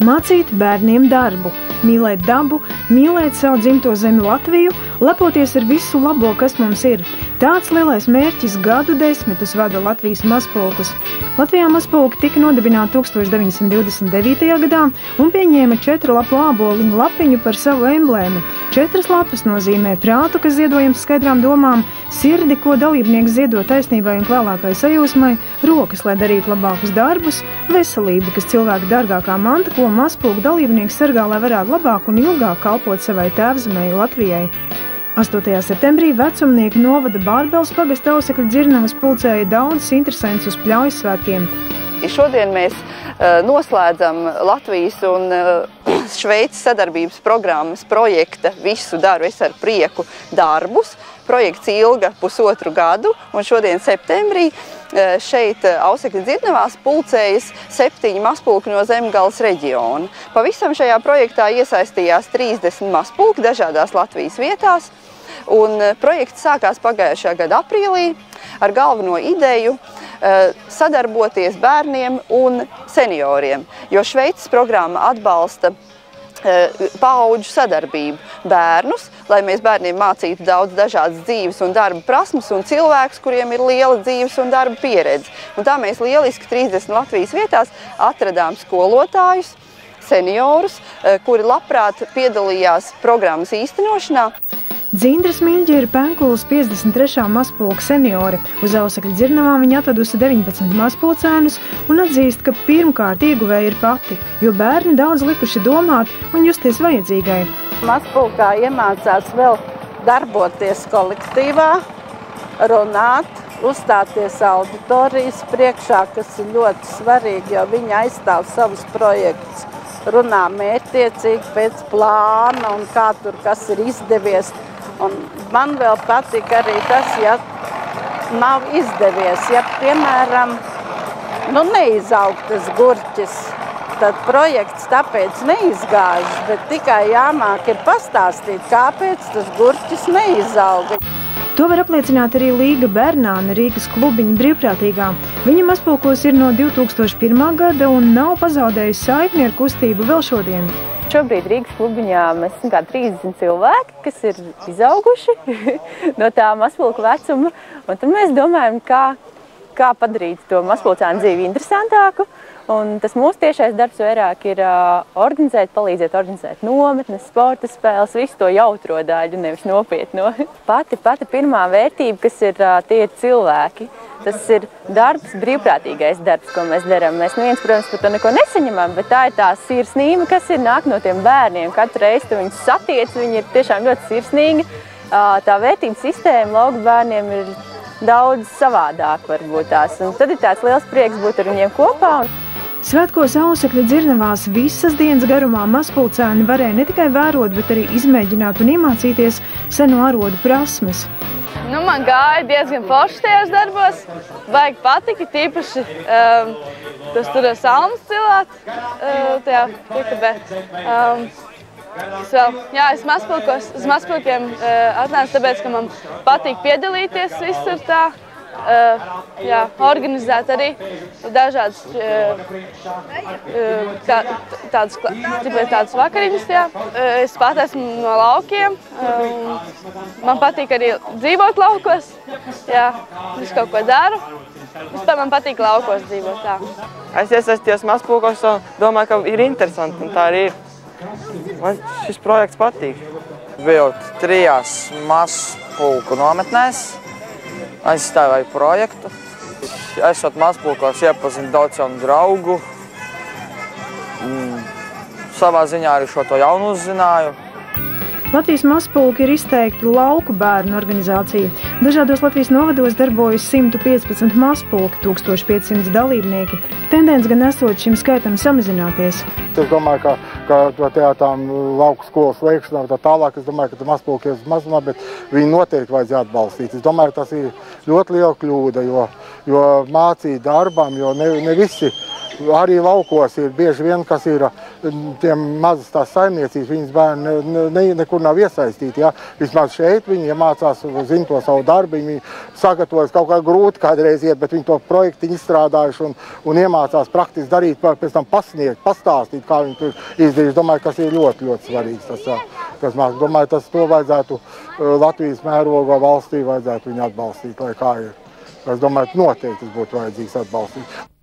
Mācīt bērniem darbu, mīlēt dabu, mīlēt savu dzimto zemi Latviju, lepoties ar visu labo, kas mums ir. Tāds lielais mērķis gadu desmitus vada Latvijas mazpulkus. Latvijā mazpulki tika nodibināti 1929. gadā un pieņēma 4 lapu āboliņu lapiņu par savu emblēmu. 4 lapas nozīmē prātu, kas ziedojams skaidrām domām, sirdi, ko dalībnieks ziedo taisnībai un klālākai sajūsmai, rokas, lai darītu labākus darbus, veselība, kas cilvēka dārgākā manta, ko mazpulku dalībnieks sargā, lai varētu labāk un ilgāk kalpot savai tēvzemei Latvijai. 8. septembrī Vecumnieka novada Bārbels pagasta Ausekļu Dzirnavas pulcēja daudzus interesantus uz Pļaujas svētkiem. Šodien mēs noslēdzam Latvijas un Šveices sadarbības programmas projekta Visu daru es ar prieku darbus. Projekts ilga pusotru gadu, un šodien septembrī šeit Ausekļu Dzirnavās pulcējas 7 mazpulki no Zemgales reģiona. Pavisam šajā projektā iesaistījās 30 mazpulki dažādās Latvijas vietās, un projekts sākās pagājušā gada aprīlī ar galveno ideju sadarboties bērniem un senioriem, jo Šveices programma atbalsta paauģu sadarbību bērnus, lai mēs bērniem mācītu daudz dažādas dzīves un darba prasmes un cilvēkus, kuriem ir liela dzīves un darba pieredze. Un tā mēs lieliski 30 Latvijas vietās atradām skolotājus, seniorus, kuri labprāt piedalījās programmas īstenošanā. Dzindra Smiļģe ir Penkulas 53. mazpulka seniore. Uz Ausekļu Dzirnavām viņa atvedusi 19 mazpulcēnus un atzīst, ka pirmkārt ieguvēja ir pati, jo bērni daudz likuši domāt un justies vajadzīgai. Mazpulkā iemācās vēl darboties kolektīvā, runāt, uzstāties auditorijas priekšā, kas ir ļoti svarīgi, jo viņi aizstāv savus projektus. Runā mērķtiecīgi pēc plāna un kā tur kas ir izdevies. Un man vēl patīk arī tas, ja nav izdevies, ja, piemēram, neizaug tas gurķis, tad projekts tāpēc neizgāžas, bet tikai jāmāk ir pastāstīt, kāpēc tas gurķis neizauga. To var apliecināt arī Līga Bernāna, Rīgas klubiņa brīvprātīgā. Viņa mazpulkos ir no 2001. gada un nav pazaudējusi saikni ar kustību vēl šodien. Šobrīd Rīgas klubiņā mēs esam kā 30 cilvēki, kas ir izauguši no tā mazpulka vecuma. Un tad mēs domājam, kā padarīt to mazpulcēnu dzīvi interesantāku. Un tas mūsu tiešais darbs vairāk ir palīdzēt organizēt nometnes, sporta spēles, visu to jautro daļu, nevis nopietno. Pati pirmā vērtība, kas ir, tie ir cilvēki. Tas ir darbs, brīvprātīgais darbs, ko mēs darām. Mēs neviens, protams, par to neko nesaņemam, bet tā ir tā sirsnība, kas ir nāk no tiem bērniem. Katru reizi tu viņus satiec, viņi ir tiešām ļoti sirsnīgi. Tā vērtības sistēma lauku bērniem ir daudz savādāk varbūt tās. Un tad ir tāds liels prieks būt ar viņiem kopā. Svētkos Ausekļu Dzirnavās visas dienas garumā mazpulcēni varēja ne tikai vērot, bet arī izmēģināt un iemācīties seno arodu prasmes. Man gāja diezgan forši tajos darbos, baigi patika, tīpaši tas tur salmas cilāt, tajā pikabē. Es mazpulkiem atnācu tāpēc, ka man patīk piedalīties visur tā. Organizēt arī dažādas tādas vakariņas. Es pat esmu no laukiem. Man patīk arī dzīvot laukos. Es kaut ko daru. Vispār man patīk laukos dzīvot tā. Es iesaistījos mazpulkos un domāju, ka ir interesanti, un tā arī ir. Man šis projekts patīk. Bijot 3 mazpulku nometnēs, aizstāvēju projektu. Esot mazpulkos iepazinu daudz jaunu draugu. Savā ziņā arī šo to jaunu uzzināju. Latvijas mazpulki ir izteikti lauku bērnu organizācija. Dažādos Latvijas novados darbojas 115 mazpulki, 1500 dalībnieki. Tendence gan esot šim skaitam samazināties. Es domāju, ka tām lauku skolas veikšanā tā tālāk, es domāju, ka mazpulki ir mazumā, bet viņi noteikti vajadzēja atbalstīt. Es domāju, ka tas ir ļoti liela kļūda, jo mācīt darbam, jo ne visi Arī laukos ir bieži vien, kas ir tiem mazas tās saimniecības, viņas bērni nekur nav iesaistīti. Ja? Vismaz šeit viņi iemācās, zina to savu darbu, viņi sagatavojas kaut kā grūti kādreiz iet, bet viņi to projektu izstrādājuši un iemācās praktiski darīt, pēc tam pasniegt, pastāstīt, kā viņi tur izdarījuši. Domāju, kas ir ļoti, ļoti svarīgs. Domāju, to vajadzētu Latvijas mērogā valstī vajadzētu viņu atbalstīt, lai kā ir. Es domāju, noteikti tas būtu vajadzīgs atbalstīt.